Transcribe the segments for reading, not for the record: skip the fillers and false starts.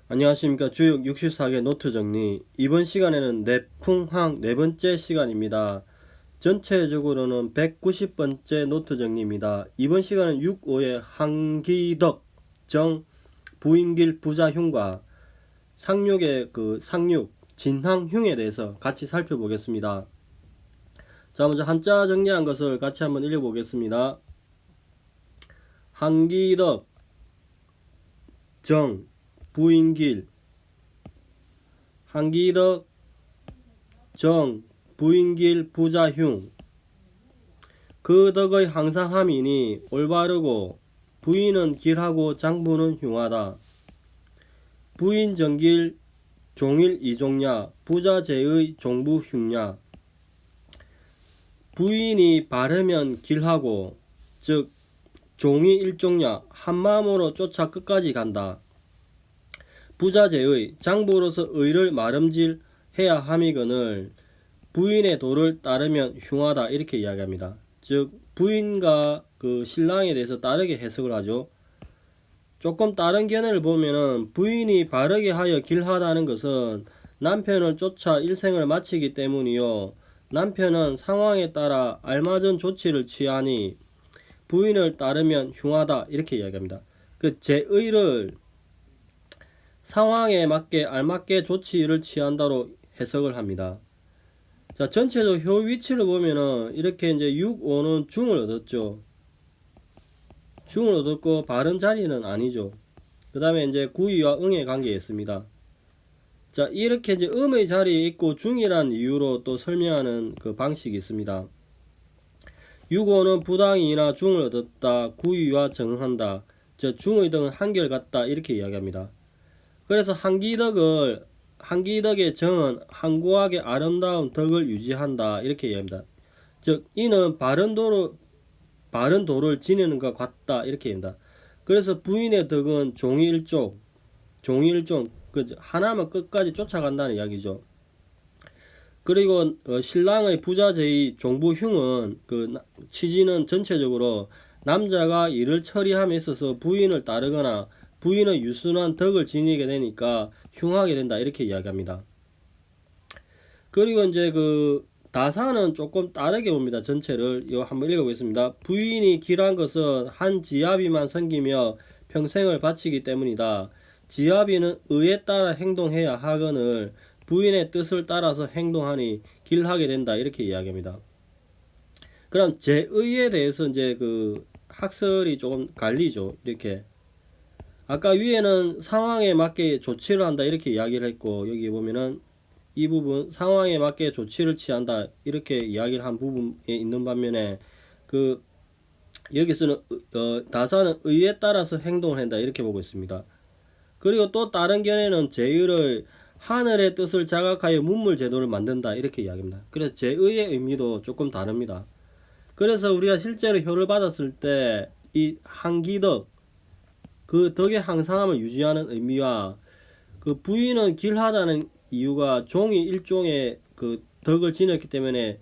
안녕하십니까. 주역 64개 노트 정리. 이번 시간에는 내풍항 네 번째 시간입니다. 전체적으로는 190번째 노트 정리입니다. 이번 시간은 6호의 한기덕 정 부인길 부자흉과 상륙의 상륙 진항흉에 대해서 같이 살펴보겠습니다. 자, 먼저 한자 정리한 것을 같이 한번 읽어보겠습니다. 한기덕 정 부인길 한기덕 정 부인길 부자흉 그 덕의 항상함이니 올바르고 부인은 길하고 장부는 흉하다. 부인 정길 종일 이종냐 부자재의 종부 흉냐. 부인이 바르면 길하고 즉 종이 일종냐 한마음으로 쫓아 끝까지 간다. 부자재의 장부로서 의를 마름질 해야 함이거늘 부인의 도를 따르면 흉하다 이렇게 이야기합니다. 즉 부인과 신랑에 대해서 다르게 해석을 하죠. 조금 다른 견해를 보면은 부인이 바르게 하여 길하다는 것은 남편을 쫓아 일생을 마치기 때문이요, 남편은 상황에 따라 알맞은 조치를 취하니 부인을 따르면 흉하다 이렇게 이야기합니다. 그 제의를 상황에 맞게 알맞게 조치를 취한다로 해석을 합니다. 자, 전체적 효 위치를 보면은 이렇게 이제 6, 5는 중을 얻었죠. 중을 얻었고 바른 자리는 아니죠. 그 다음에 이제 구의와 응의 관계에 있습니다. 자, 이렇게 이제 음의 자리에 있고 중이란 이유로 또 설명하는 그 방식이 있습니다. 6, 5는 부당이나 중을 얻었다. 구의와 정응한다. 저 중의 덕은 한결같다 이렇게 이야기합니다. 그래서 한기덕의 정은 한고하게 아름다운 덕을 유지한다 이렇게 이야기합니다. 즉 이는 바른 도를 지내는 것 같다 이렇게 합니다. 그래서 부인의 덕은 종이 일종 하나만 끝까지 쫓아간다는 이야기죠. 그리고 신랑의 부자재의 종부흉은 취지는 전체적으로 남자가 일을 처리함에 있어서 부인을 따르거나 부인의 유순한 덕을 지니게 되니까 흉하게 된다 이렇게 이야기합니다. 그리고 이제 다사는 조금 다르게 봅니다. 전체를 이거 한번 읽어보겠습니다. 부인이 길한 것은 한 지아비만 섬기며 평생을 바치기 때문이다. 지아비는 의에 따라 행동해야 하거늘 부인의 뜻을 따라서 행동하니 길하게 된다 이렇게 이야기합니다. 그럼 제의에 대해서 이제 학설이 조금 갈리죠. 이렇게 아까 위에는 상황에 맞게 조치를 한다 이렇게 이야기를 했고, 여기 보면은 이 부분 상황에 맞게 조치를 취한다 이렇게 이야기를 한 부분에 있는 반면에 여기서는 다사는 의에 따라서 행동을 한다 이렇게 보고 있습니다. 그리고 또 다른 견해는 제의를 하늘의 뜻을 자각하여 문물 제도를 만든다 이렇게 이야기합니다. 그래서 제의의 의미도 조금 다릅니다. 그래서 우리가 실제로 효를 받았을 때 이 한기덕 덕의 항상함을 유지하는 의미와 부인은 길하다는 이유가 종이 일종의 덕을 지녔기 때문에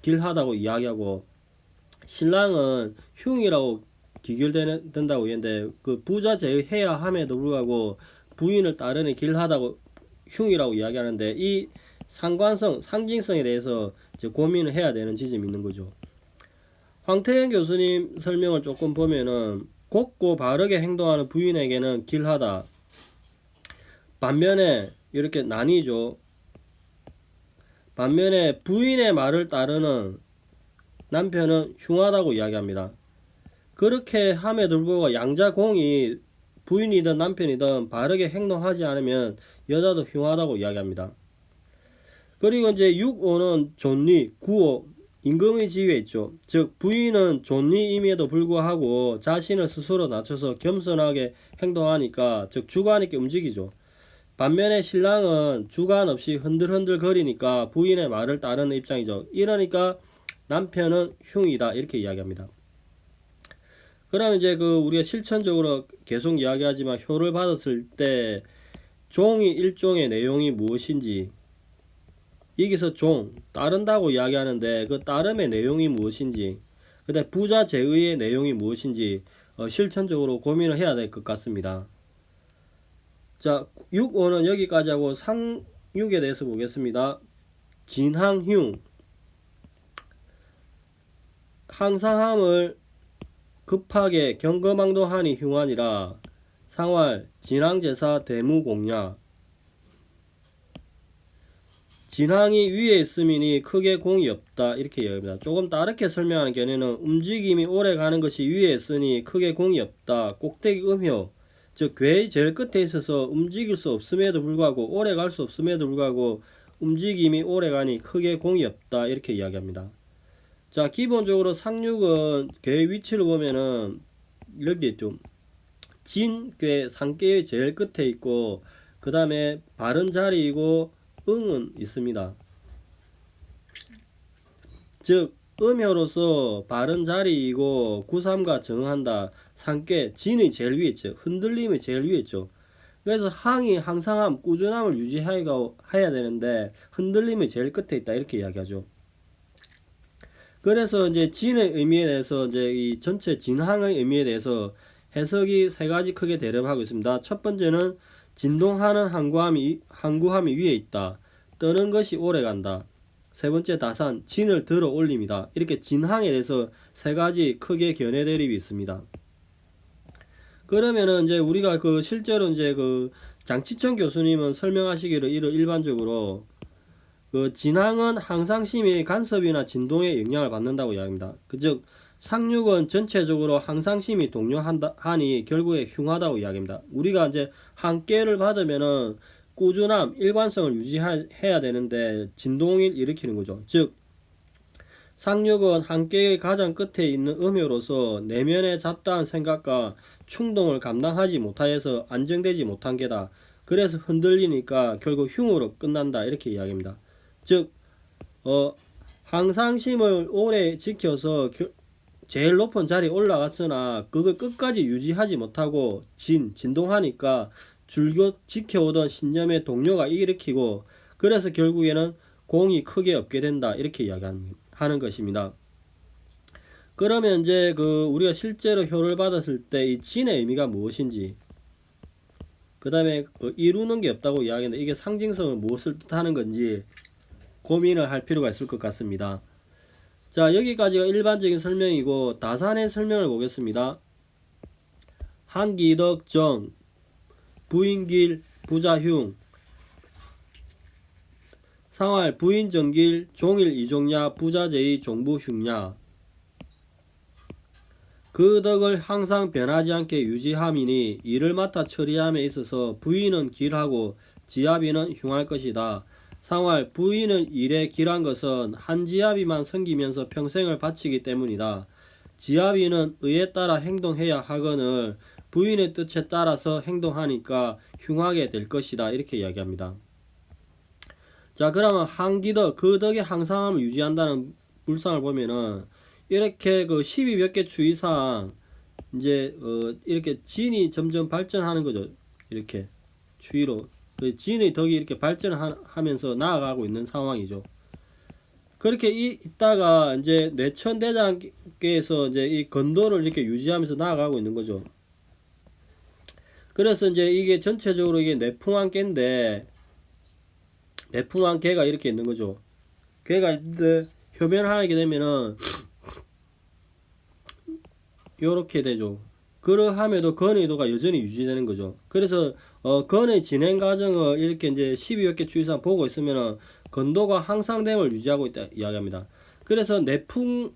길하다고 이야기하고, 신랑은 흉이라고 기결된다고 했는데 부자 제외해야 함에도 불구하고 부인을 따르니 길하다고 흉이라고 이야기하는데, 이 상관성 상징성에 대해서 이제 고민을 해야 되는 지점이 있는 거죠. 황태현 교수님 설명을 조금 보면은 곱고 바르게 행동하는 부인에게는 길하다. 반면에 이렇게 나뉘죠. 반면에 부인의 말을 따르는 남편은 흉하다고 이야기합니다. 그렇게 함에도 불구하고 양자공이 부인이든 남편이든 바르게 행동하지 않으면 여자도 흉하다고 이야기합니다. 그리고 이제 6호는 존리, 9호 임금의 지위에 있죠. 즉 부인은 존리임에도 불구하고 자신을 스스로 낮춰서 겸손하게 행동하니까, 즉 주관 있게 움직이죠. 반면에 신랑은 주관 없이 흔들흔들 거리니까 부인의 말을 따르는 입장이죠. 이러니까 남편은 흉이다 이렇게 이야기합니다. 그럼 이제 우리가 실천적으로 계속 이야기하지만 효를 받았을 때 종이 일종의 내용이 무엇인지, 여기서 따른다고 이야기하는데 그 따름의 내용이 무엇인지, 그다음 부자 제의의 내용이 무엇인지 실천적으로 고민을 해야 될 것 같습니다. 자, 6호는 여기까지 하고 상육에 대해서 보겠습니다. 진항흉. 항상함을 급하게 경거망도하니 흉하니라. 상활 진항제사 대무공야. 진항이 위에 있으니 크게 공이 없다 이렇게 이야기합니다. 조금 다르게 설명하는 견해는 움직임이 오래 가는 것이 위에 있으니 크게 공이 없다. 꼭대기 음효 즉 궤의 제일 끝에 있어서 움직일 수 없음에도 불구하고 오래 갈 수 없음에도 불구하고 움직임이 오래 가니 크게 공이 없다 이렇게 이야기합니다. 자, 기본적으로 상륙은 궤의 위치를 보면은 여기 좀 진궤 상궤의 제일 끝에 있고 그 다음에 바른 자리이고 응은 있습니다. 즉 음효로서 바른 자리이고 구삼과 정한다. 상궤 진의 제일 위에 있죠. 흔들림이 제일 위에 있죠. 그래서 항이 항상함 꾸준함을 유지해야 되는데 흔들림이 제일 끝에 있다 이렇게 이야기하죠. 그래서 이제 진의 의미에 대해서 이제 이 전체 진항의 의미에 대해서 해석이 세 가지 크게 대립하고 있습니다. 첫 번째는 진동하는 항구함이 위에 있다. 뜨는 것이 오래 간다. 세 번째 다산 진을 들어 올립니다. 이렇게 진항에 대해서 세 가지 크게 견해 대립이 있습니다. 그러면은 이제 우리가 그 실제로 이제 그 장치천 교수님은 설명하시기를 이를 일반적으로 그 진항은 항상심이 간섭이나 진동에 영향을 받는다고 이야기합니다. 즉 상륙은 전체적으로 항상심이 동요하니 결국에 흉하다고 이야기합니다. 우리가 이제 항궤를 받으면은 꾸준함, 일관성을 유지해야 되는데 진동을 일으키는 거죠. 즉 상륙은 항궤의 가장 끝에 있는 음효로서 내면의 잡다한 생각과 충동을 감당하지 못하여서 안정되지 못한 게다. 그래서 흔들리니까 결국 흉으로 끝난다 이렇게 이야기합니다. 즉 항상심을 오래 지켜서 제일 높은 자리에 올라갔으나 그걸 끝까지 유지하지 못하고 진동하니까 줄곧 지켜오던 신념의 동료가 일으키고 그래서 결국에는 공이 크게 없게 된다 이렇게 이야기하는 것입니다. 그러면 이제 그 우리가 실제로 효를 받았을 때 이 진의 의미가 무엇인지 그 다음에 이루는 게 없다고 이야기했는데 이게 상징성은 무엇을 뜻하는 건지 고민을 할 필요가 있을 것 같습니다. 자, 여기까지가 일반적인 설명이고 다산의 설명을 보겠습니다. 한기덕정 부인길 부자흉 상활 부인정길 종일 이종야 부자제의 종부흉야 그 덕을 항상 변하지 않게 유지함이니 이를 맡아 처리함에 있어서 부인은 길하고 지압이는 흉할 것이다. 상활 부인은 일에 길한 것은 한 지압이만 섬기면서 평생을 바치기 때문이다. 지압이는 의에 따라 행동해야 하거늘 부인의 뜻에 따라서 행동하니까 흉하게 될 것이다 이렇게 이야기합니다. 자, 그러면 한기덕 그 덕의 항상함을 유지한다는 불상을 보면은 이렇게 그 12몇 개 추이상 이제 이렇게 진이 점점 발전하는 거죠. 이렇게 추이로 진의 덕이 이렇게 발전하면서 나아가고 있는 상황이죠. 그렇게 있다가 이제 뇌천대장께서 이제 이 건도를 이렇게 유지하면서 나아가고 있는 거죠. 그래서 이제 이게 전체적으로 이게 뇌풍안개인데 뇌풍안개가 이렇게 있는 거죠. 괴가 있는데 효변을 하게 되면은 요렇게 되죠. 그러함에도 건의도가 여전히 유지되는 거죠. 그래서 건의 진행 과정을 이렇게 이제 12몇 개 추이상 보고 있으면은 건도가 항상됨을 유지하고 있다 이야기합니다. 그래서 내풍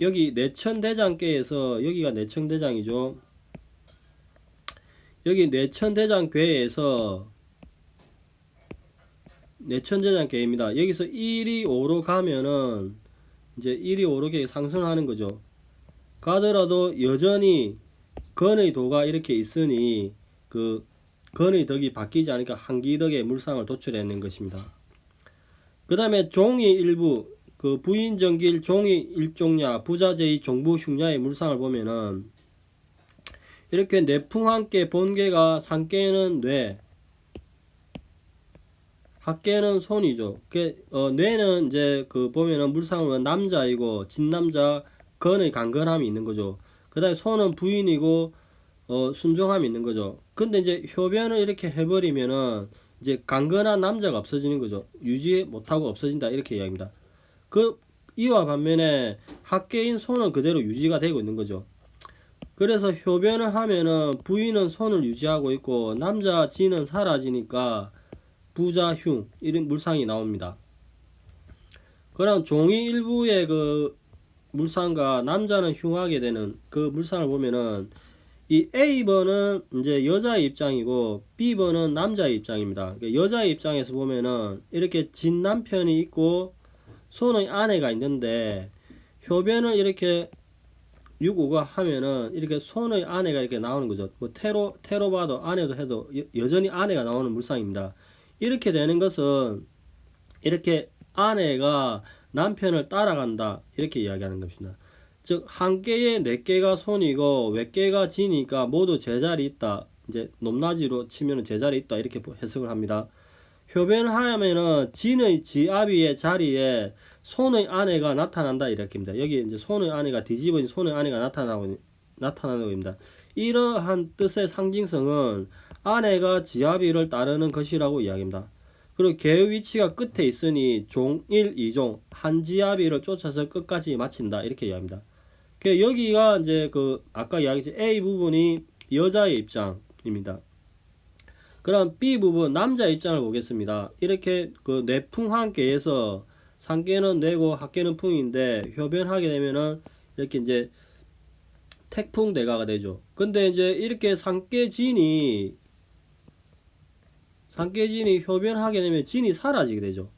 여기 내천대장궤에서 여기가 내천대장이죠. 여기 내천대장궤에서 내천대장궤입니다. 여기서 1이 5로 가면은 이제 1이 5로 상승하는 거죠. 가더라도 여전히 건의 도가 이렇게 있으니 그 건의 덕이 바뀌지 않으니까 한기덕의 물상을 도출해낸 것입니다. 그 다음에 종이 일부 그 부인정길 종이 일종야 부자제의 종부흉야의 물상을 보면은 이렇게 내풍한께 본계가 상계는 뇌 학계는 손이죠. 뇌는 이제 그 보면은 물상은 남자이고 진남자 건의 강건함이 있는 거죠. 그 다음에 손은 부인이고 순종함이 있는 거죠. 근데 이제 효변을 이렇게 해버리면은 이제 강건한 남자가 없어지는 거죠. 유지 못하고 없어진다 이렇게 이야기합니다. 이와 반면에 학계인 손은 그대로 유지가 되고 있는 거죠. 그래서 효변을 하면은 부인은 손을 유지하고 있고 남자 진은 사라지니까 부자 흉 이런 물상이 나옵니다. 그럼 종이 일부의 그 물상과 남자는 흉하게 되는 그 물상을 보면은 이 A번은 이제 여자의 입장이고 B번은 남자의 입장입니다. 여자의 입장에서 보면은 이렇게 진 남편이 있고 손의 아내가 있는데 효변을 이렇게 6, 5가 하면은 이렇게 손의 아내가 이렇게 나오는 거죠. 뭐 태로 봐도 아내도 해도 여전히 아내가 나오는 물상입니다. 이렇게 되는 것은 이렇게 아내가 남편을 따라간다 이렇게 이야기하는 것입니다. 즉 한 개에 네 개가 손이고 몇 개가 지니까 모두 제자리 있다. 이제 높낮이로 치면은 제자리 있다 이렇게 해석을 합니다. 효변을 하면은 진의 지아비의 자리에 손의 아내가 나타난다 이렇게입니다. 여기 이제 손의 아내가 뒤집어진 손의 아내가 나타나는 겁니다. 이러한 뜻의 상징성은 아내가 지아비를 따르는 것이라고 이야기합니다. 그리고 개의 위치가 끝에 있으니 종 1, 2종 한 지아비를 쫓아서 끝까지 마친다 이렇게 이야기합니다. 여기가 이제 그 아까 이야기했지 A 부분이 여자의 입장입니다. 그럼 B 부분 남자의 입장을 보겠습니다. 이렇게 그 내풍한께에서 상계는 뇌고 합계는 풍인데 효변하게 되면은 이렇게 이제 택풍대가가 되죠. 근데 이제 이렇게 상계진이 효변하게 되면 진이 사라지게 되죠.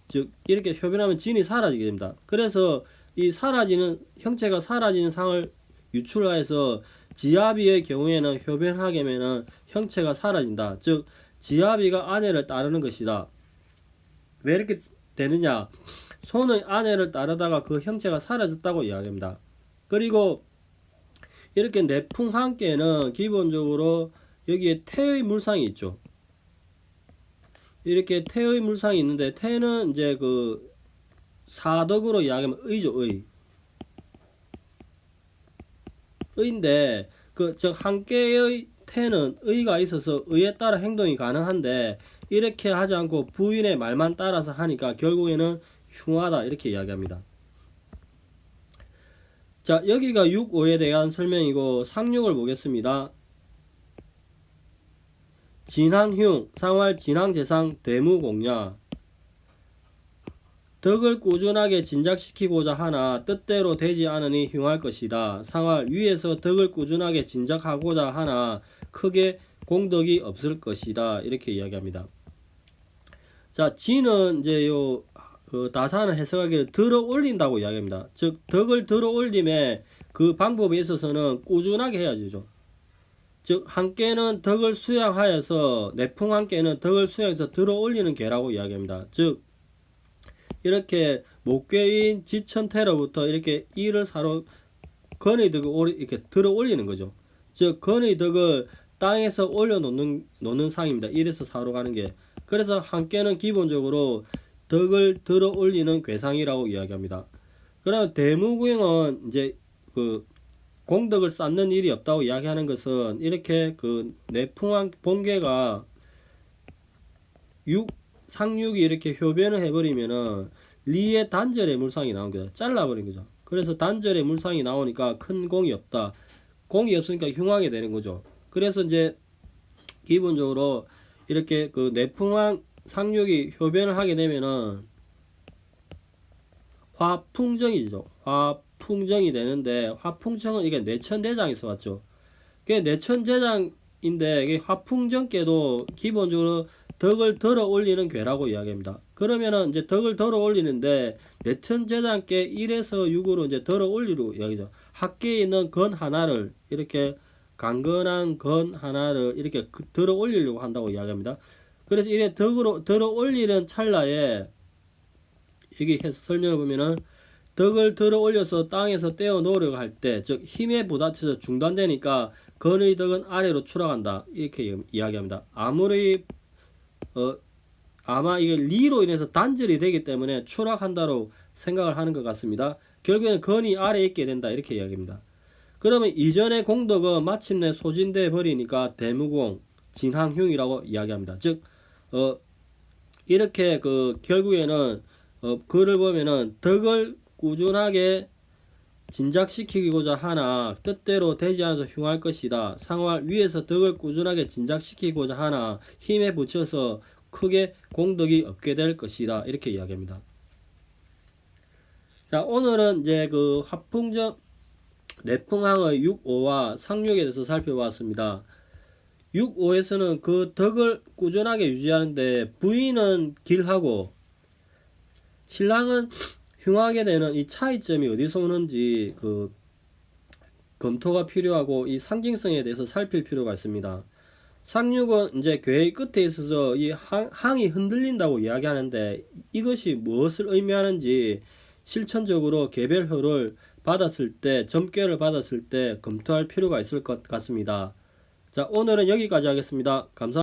즉 이렇게 효변하면 진이 사라지게 됩니다. 그래서 이 사라지는 형체가 사라지는 상을 유출하여서 지아비의 경우에는 효변하게 되면 형체가 사라진다. 즉 지아비가 아내를 따르는 것이다. 왜 이렇게 되느냐? 손의 아내를 따르다가 그 형체가 사라졌다고 이야기합니다. 그리고 이렇게 내풍한께는 기본적으로 여기에 태의 물상이 있죠. 이렇게 태의 물상이 있는데 태는 이제 그 사덕으로 이야기하면 의죠. 의인데 즉 한 개의 태는 의가 있어서 의에 따라 행동이 가능한데 이렇게 하지 않고 부인의 말만 따라서 하니까 결국에는 흉하다 이렇게 이야기합니다. 자 여기가 6, 5에 대한 설명이고 상륙을 보겠습니다. 진항흉, 상활 진항재상 대무공야 덕을 꾸준하게 진작시키고자 하나 뜻대로 되지 않으니 흉할 것이다. 상활 위에서 덕을 꾸준하게 진작하고자 하나 크게 공덕이 없을 것이다. 이렇게 이야기합니다. 자, 진은 이제 다산을 해석하기를 들어 올린다고 이야기합니다. 즉 덕을 들어 올림에 그 방법에 있어서는 꾸준하게 해야 되죠. 즉 한께는 덕을 수양하여서 내풍 한께는 덕을 수양해서 들어 올리는 계라고 이야기합니다. 즉 이렇게 목괴인 지천태로부터 이렇게 이를 사로 건의 덕을 이렇게 들어 올리는 거죠. 즉 건의 덕을 땅에서 올려 놓는 상입니다. 1에서 4로 가는 게. 그래서 한께는 기본적으로 덕을 들어 올리는 괴상이라고 이야기합니다. 그럼 대무구형은 이제 그 공덕을 쌓는 일이 없다고 이야기하는 것은 이렇게 그 내풍한 본계가 상육이 이렇게 효변을 해버리면은 리의 단절의 물상이 나온 거죠. 잘라버린 거죠. 그래서 단절의 물상이 나오니까 큰 공이 없다. 공이 없으니까 흉하게 되는 거죠. 그래서 이제 기본적으로 이렇게 그 내풍한 상육이 효변을 하게 되면은 화풍정이죠. 화풍정이 되는데 화풍정은 이게 내천대장에서 왔죠. 그게 내천대장인데 이게 화풍정께도 기본적으로 덕을 들어 올리는 괴라고 이야기합니다. 그러면은 이제 덕을 들어 올리는데 내천재장께 1에서 6으로 이제 들어 올리로 이야기죠. 학계에 있는 건 하나를 이렇게 강건한 건 하나를 이렇게 들어 올리려고 한다고 이야기합니다. 그래서 이래 덕으로 들어 올리는 찰나에 여기 해서 설명을 보면은 덕을 들어 올려서 땅에서 떼어 놓으려고 할 때, 즉 힘에 부딪혀서 중단되니까 건의 덕은 아래로 추락한다 이렇게 이야기합니다. 아마 이게 리로 인해서 단절이 되기 때문에 추락한다로 생각을 하는 것 같습니다. 결국에는 건이 아래에 있게 된다 이렇게 이야기합니다. 그러면 이전의 공덕은 마침내 소진돼 버리니까 대무공, 진항흉이라고 이야기합니다. 즉, 이렇게 결국에는 글을 보면은 덕을 꾸준하게 진작시키고자 하나 뜻대로 되지 않아서 흉할 것이다. 상활 위에서 덕을 꾸준하게 진작시키고자 하나 힘에 붙여서 크게 공덕이 없게 될 것이다. 이렇게 이야기합니다. 자, 오늘은 이제 화풍정 내풍항의 6.5와 상륙에 대해서 살펴봤습니다. 6.5에서는 그 덕을 꾸준하게 유지하는데 부인은 길하고 신랑은 흉하게 되는 이 차이점이 어디서 오는지 검토가 필요하고 이 상징성에 대해서 살필 필요가 있습니다. 상륙은 이제 괴의 끝에 있어서 이 항이 흔들린다고 이야기하는데 이것이 무엇을 의미하는지 실천적으로 개별효를 받았을 때, 점괘를 받았을 때 검토할 필요가 있을 것 같습니다. 자, 오늘은 여기까지 하겠습니다. 감사합니다.